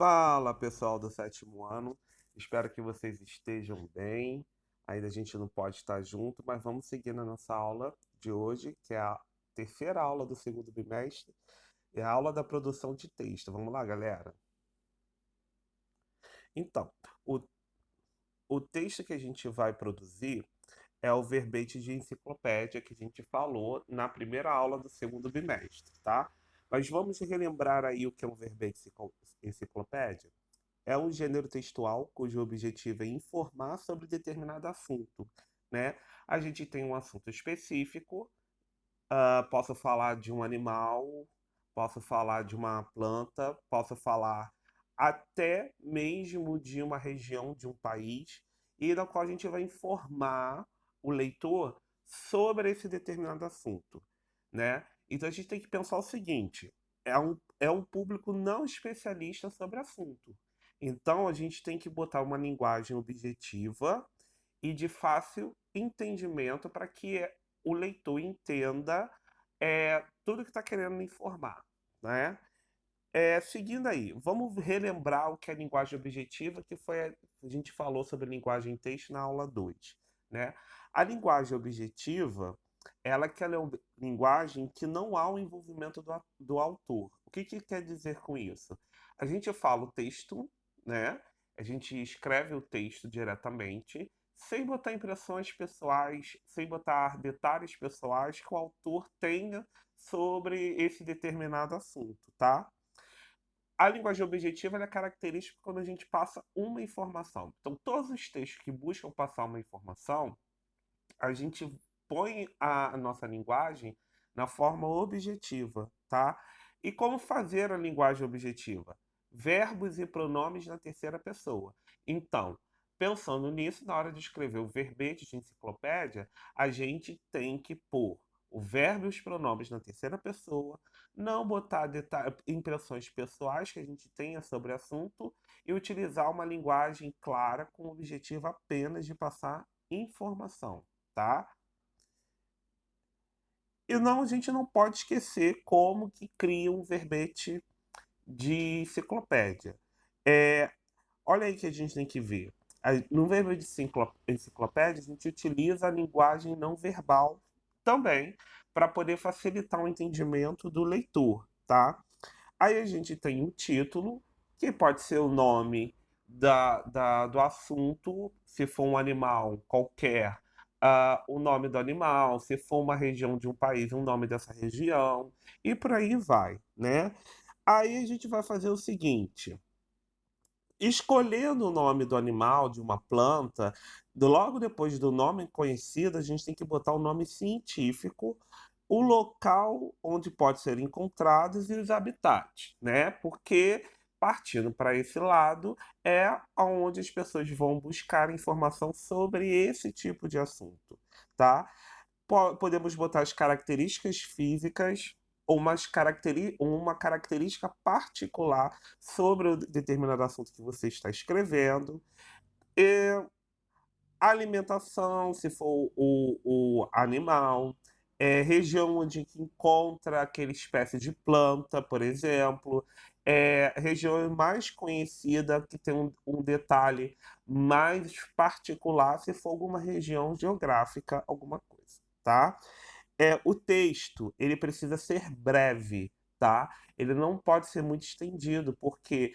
Fala pessoal do sétimo ano, espero que vocês estejam bem. Ainda a gente não pode estar junto, mas vamos seguir na nossa aula de hoje, que é a terceira aula do segundo bimestre, é a aula da produção de texto. Vamos lá, galera? Então, o, o texto que a gente vai produzir é o verbete de enciclopédia que a gente falou na primeira aula do segundo bimestre, tá? Mas vamos relembrar aí o que é um verbete enciclopédia? É um gênero textual cujo objetivo é informar sobre determinado assunto, né? A gente tem um assunto específico, posso falar de um animal, posso falar de uma planta, posso falar até mesmo de uma região, de um país, e na qual a gente vai informar o leitor sobre esse determinado assunto, né? Então a gente tem que pensar o seguinte: é um público não especialista sobre assunto. Então a gente tem que botar uma linguagem objetiva e de fácil entendimento para que o leitor entenda tudo que está querendo informar, né? Seguindo aí, vamos relembrar o que é linguagem objetiva, que foi a gente falou sobre linguagem em texto na aula 2, né? A linguagem objetiva, ela é uma linguagem que não há o envolvimento do autor. O que quer dizer com isso? A gente fala o texto, né? A gente escreve o texto diretamente, sem botar impressões pessoais, sem botar detalhes pessoais que o autor tenha sobre esse determinado assunto, tá? A linguagem objetiva ela é característica quando a gente passa uma informação. Então, todos os textos que buscam passar uma informação, a gente põe a nossa linguagem na forma objetiva, tá? E como fazer a linguagem objetiva? Verbos e pronomes na terceira pessoa. Então, pensando nisso, na hora de escrever o verbete de enciclopédia, a gente tem que pôr o verbo e os pronomes na terceira pessoa, não botar impressões pessoais que a gente tenha sobre o assunto e utilizar uma linguagem clara com o objetivo apenas de passar informação, tá? E não, a gente não pode esquecer como que cria um verbete de enciclopédia. É, olha aí que a gente tem que ver. No verbete de enciclopédia, a gente utiliza a linguagem não verbal também para poder facilitar o entendimento do leitor, tá? Aí a gente tem o título, que pode ser o nome do assunto, se for um animal qualquer, o nome do animal, se for uma região de um país, o nome dessa região, e por aí vai, né? Aí a gente vai fazer o seguinte: escolhendo o nome do animal, de uma planta, logo depois do nome conhecido, a gente tem que botar o nome científico, o local onde pode ser encontrados e os habitats, né? Porque partindo para esse lado é onde as pessoas vão buscar informação sobre esse tipo de assunto, tá? Podemos botar as características físicas ou uma característica particular sobre o determinado assunto que você está escrevendo. E alimentação, se for o animal, região onde que encontra aquela espécie de planta, por exemplo, região mais conhecida que tem um detalhe mais particular, se for alguma região geográfica, alguma coisa, tá? O texto, ele precisa ser breve, tá? Ele não pode ser muito estendido, porque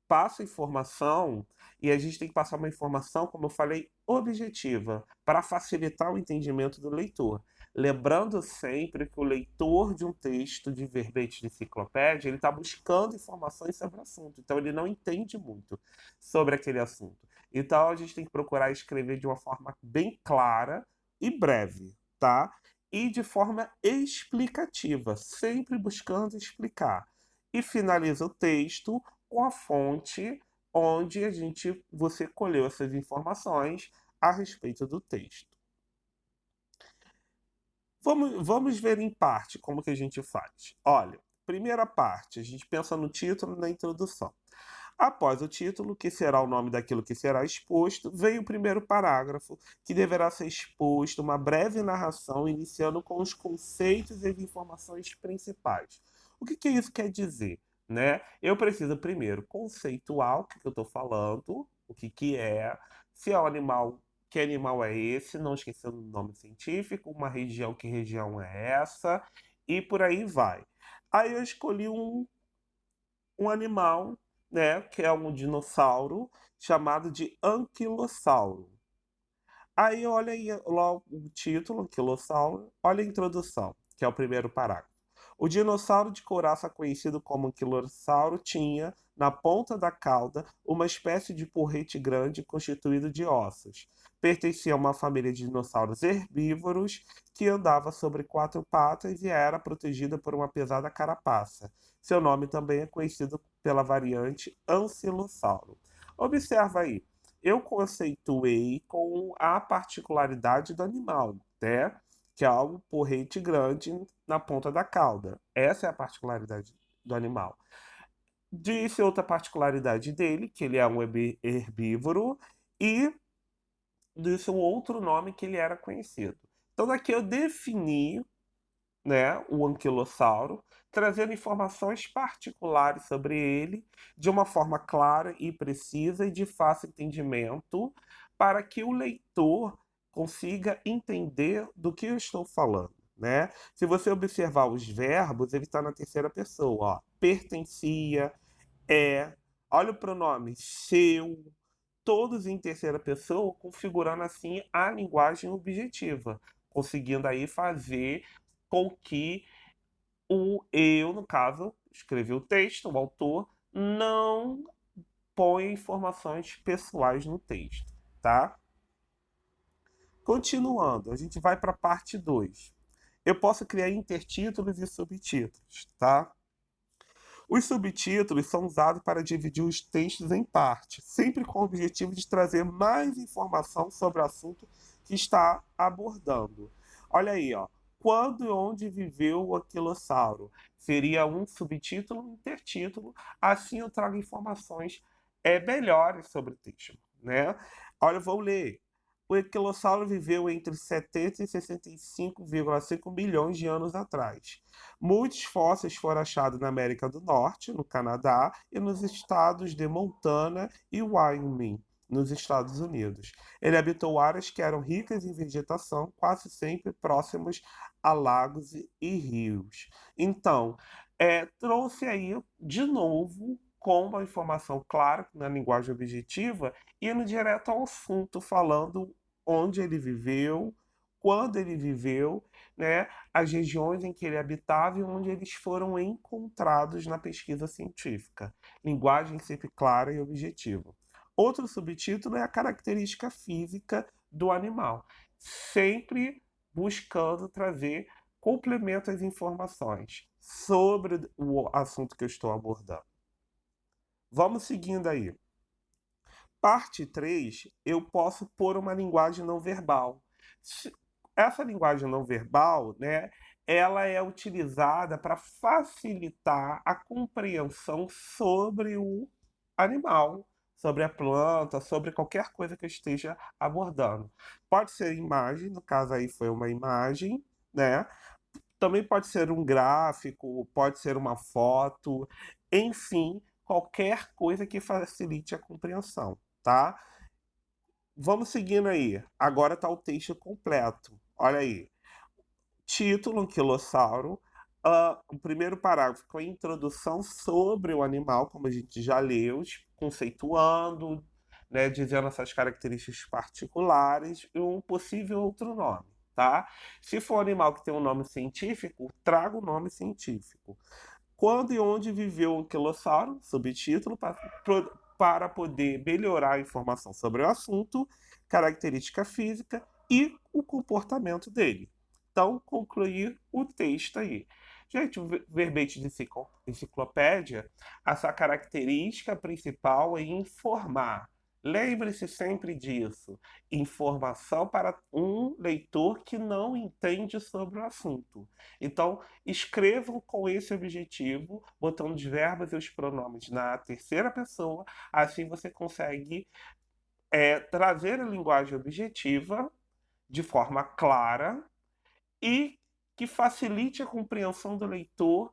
passa informação e a gente tem que passar uma informação, como eu falei, objetiva, para facilitar o entendimento do leitor. Lembrando sempre que o leitor de um texto de verbete de enciclopédia, ele está buscando informações sobre o assunto, então ele não entende muito sobre aquele assunto. Então a gente tem que procurar escrever de uma forma bem clara e breve, tá? E de forma explicativa, sempre buscando explicar. E finaliza o texto com a fonte onde você colheu essas informações a respeito do texto. Vamos ver em parte como que a gente faz. Olha, primeira parte, a gente pensa no título e na introdução. Após o título, que será o nome daquilo que será exposto, vem o primeiro parágrafo, que deverá ser exposto uma breve narração iniciando com os conceitos e as informações principais. O que isso quer dizer? né? Eu preciso primeiro conceituar o que eu estou falando, o que é, se é um animal, que animal é esse, não esquecendo o nome científico, uma região, que região é essa, e por aí vai. Aí eu escolhi um animal, né, que é um dinossauro, chamado de anquilossauro. Aí olha aí lá o título, anquilossauro, olha a introdução, que é o primeiro parágrafo. O dinossauro de couraça conhecido como anquilossauro tinha, na ponta da cauda, uma espécie de porrete grande constituído de ossos. Pertencia a uma família de dinossauros herbívoros que andava sobre quatro patas e era protegida por uma pesada carapaça. Seu nome também é conhecido pela variante ancilossauro. Observa aí, eu conceituei com a particularidade do animal, né? Que é algo porrete grande na ponta da cauda. Essa é a particularidade do animal. Disse outra particularidade dele, que ele é um herbívoro, e disse um outro nome que ele era conhecido. Então daqui eu defini, né, o anquilossauro, trazendo informações particulares sobre ele de uma forma clara e precisa e de fácil entendimento, para que o leitor consiga entender do que eu estou falando, né? Se você observar os verbos, ele está na terceira pessoa, ó. Pertencia, é, olha o pronome seu, todos em terceira pessoa, configurando assim a linguagem objetiva, conseguindo aí fazer com que o eu, no caso, escrevi o texto, o autor, não põe informações pessoais no texto, tá? Continuando, a gente vai para a parte 2. Eu posso criar intertítulos e subtítulos, tá? Os subtítulos são usados para dividir os textos em partes, sempre com o objetivo de trazer mais informação sobre o assunto que está abordando. Olha aí, ó. Quando e onde viveu o anquilossauro? Seria um subtítulo, um intertítulo. Assim eu trago informações melhores sobre o texto, né? Olha, eu vou ler. O anquilossauro viveu entre 70 e 65,5 milhões de anos atrás. Muitos fósseis foram achados na América do Norte, no Canadá e nos estados de Montana e Wyoming, nos Estados Unidos. Ele habitou áreas que eram ricas em vegetação, quase sempre próximas a lagos e rios. Então, trouxe aí de novo com uma informação clara, na linguagem objetiva, indo direto ao assunto, falando onde ele viveu, quando ele viveu, né, as regiões em que ele habitava e onde eles foram encontrados na pesquisa científica. Linguagem sempre clara e objetiva. Outro subtítulo é a característica física do animal, sempre buscando trazer complemento às informações sobre o assunto que eu estou abordando. Vamos seguindo aí. Parte 3, eu posso pôr uma linguagem não verbal. Essa linguagem não verbal, né, ela é utilizada para facilitar a compreensão sobre o animal, sobre a planta, sobre qualquer coisa que eu esteja abordando. Pode ser imagem, no caso aí foi uma imagem, né? Também pode ser um gráfico, pode ser uma foto, enfim, qualquer coisa que facilite a compreensão, tá? Vamos seguindo aí. Agora está o texto completo. Olha aí. Título, anquilossauro. O primeiro parágrafo com a introdução sobre o animal, como a gente já leu, conceituando, né, dizendo essas características particulares e um possível outro nome, tá? Se for um animal que tem um nome científico, traga o nome científico. Quando e onde viveu o anquilossauro, subtítulo, para poder melhorar a informação sobre o assunto, característica física e o comportamento dele. Então, concluir o texto aí. Gente, o verbete de enciclopédia, essa característica principal é informar. Lembre-se sempre disso. Informação para um leitor que não entende sobre o assunto. Então, escrevam com esse objetivo, botando os verbos e os pronomes na terceira pessoa. Assim você consegue trazer a linguagem objetiva de forma clara e que facilite a compreensão do leitor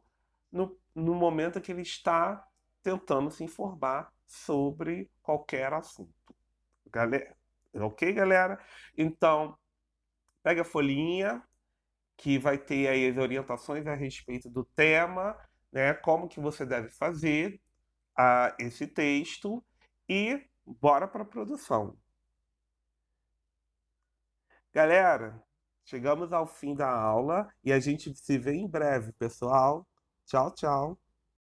no no momento que ele está tentando se informar sobre qualquer assunto. Galera, ok, galera? Então, pega a folhinha, que vai ter aí as orientações a respeito do tema, né? Como que você deve fazer esse texto e bora para a produção. Galera, chegamos ao fim da aula e a gente se vê em breve, pessoal. Tchau, tchau.